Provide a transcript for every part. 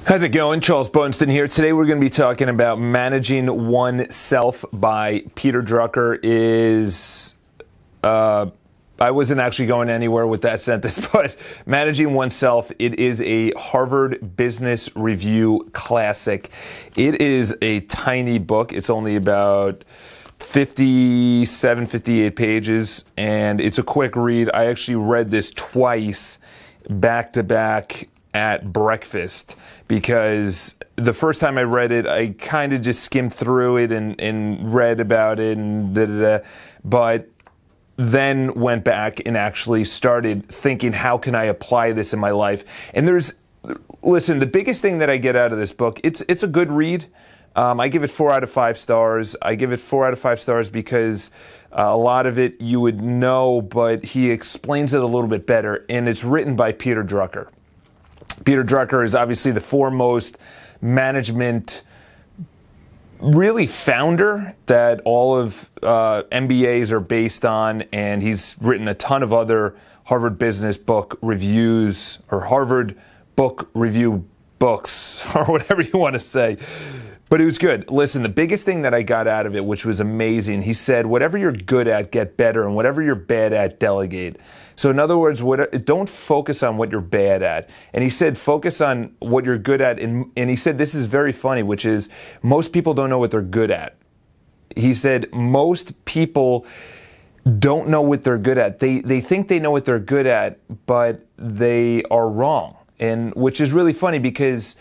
How's it going? Charles Botensten here. Today we're going to be talking about Managing Oneself by Peter Drucker. I wasn't actually going anywhere with that sentence, but Managing Oneself, it is a Harvard Business Review classic. It is a tiny book. It's only about 57, 58 pages, and it's a quick read. I actually read this twice, back to back, at breakfast, because the first time I read it, I kind of just skimmed through it and read about it, and but then went back and actually started thinking, how can I apply this in my life? And listen, the biggest thing that I get out of this book, it's a good read. I give it 4 out of 5 stars. I give it 4 out of 5 stars because a lot of it you would know, but he explains it a little bit better, and it's written by Peter Drucker. Peter Drucker is obviously the foremost management really founder that all of MBAs are based on, and he's written a ton of other Harvard Business Book reviews or Harvard Book Review books or whatever you want to say. But it was good. Listen, the biggest thing that I got out of it, which was amazing, he said, whatever you're good at, get better, and whatever you're bad at, delegate. So in other words, don't focus on what you're bad at. And he said, focus on what you're good at. And he said, this is very funny, which is most people don't know what they're good at. He said, most people don't know what they're good at. They think they know what they're good at, but they are wrong. And which is really funny because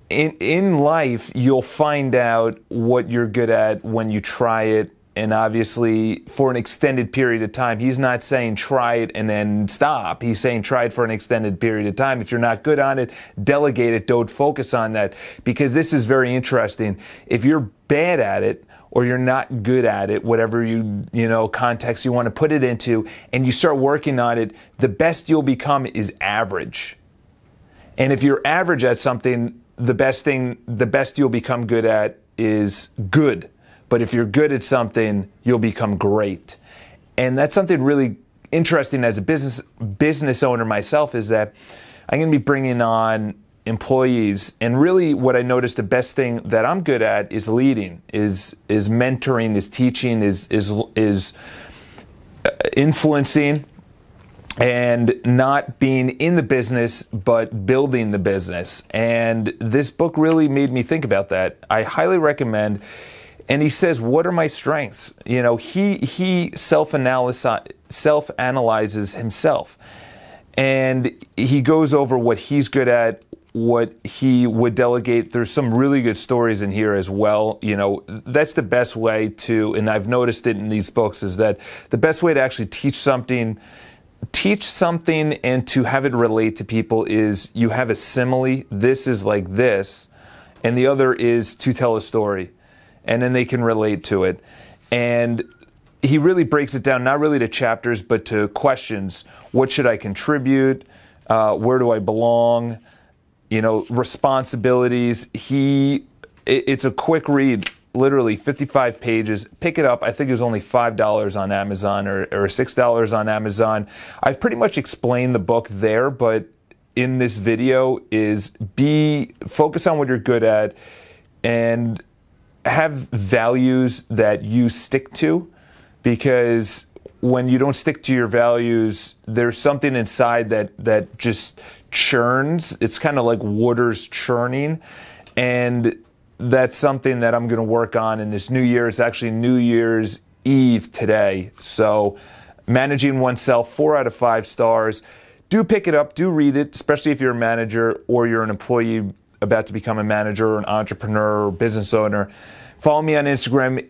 in life, you'll find out what you're good at when you try it, and obviously for an extended period of time. He's not saying try it and then stop. He's saying try it for an extended period of time. If you're not good on it, delegate it. Don't focus on that, because this is very interesting. If you're bad at it or you're not good at it, whatever context you want to put it into, and you start working on it, the best you'll become is average. And if you're average at something, the best you'll become good at is good. But if you're good at something, you'll become great. And that's something really interesting as a business owner myself, is that I'm going to be bringing on employees. And really what I noticed, the best thing that I'm good at is leading, is mentoring, is teaching, is influencing, and not being in the business, but building the business. And this book really made me think about that. I highly recommend. And he says, what are my strengths? He self-analyzes himself. And he goes over what he's good at, what he would delegate. There's some really good stories in here as well. That's the best way to, and I've noticed it in these books, is that the best way to actually teach something and to have it relate to people is you have a simile. This is like this. And the other is to tell a story. And then they can relate to it. And he really breaks it down, not really to chapters, but to questions. What should I contribute? Where do I belong? Responsibilities. It's a quick read, literally 55 pages. Pick it up. I think it was only $5 on Amazon or $6 on Amazon. I've pretty much explained the book there, but in this video is focus on what you're good at and have values that you stick to, because when you don't stick to your values, there's something inside that just churns. It's kind of like water's churning, and that's something that I'm going to work on in this new year. It's actually New Year's Eve today. So Managing Oneself, 4 out of 5 stars. Do pick it up, do read it, especially if you're a manager or you're an employee about to become a manager or an entrepreneur or business owner. Follow me on Instagram,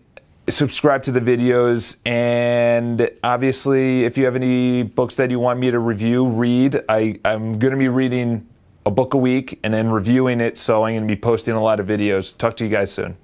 subscribe to the videos, and obviously if you have any books that you want me to review, read. I'm going to be reading a book a week and then reviewing it, so I'm going to be posting a lot of videos. Talk to you guys soon.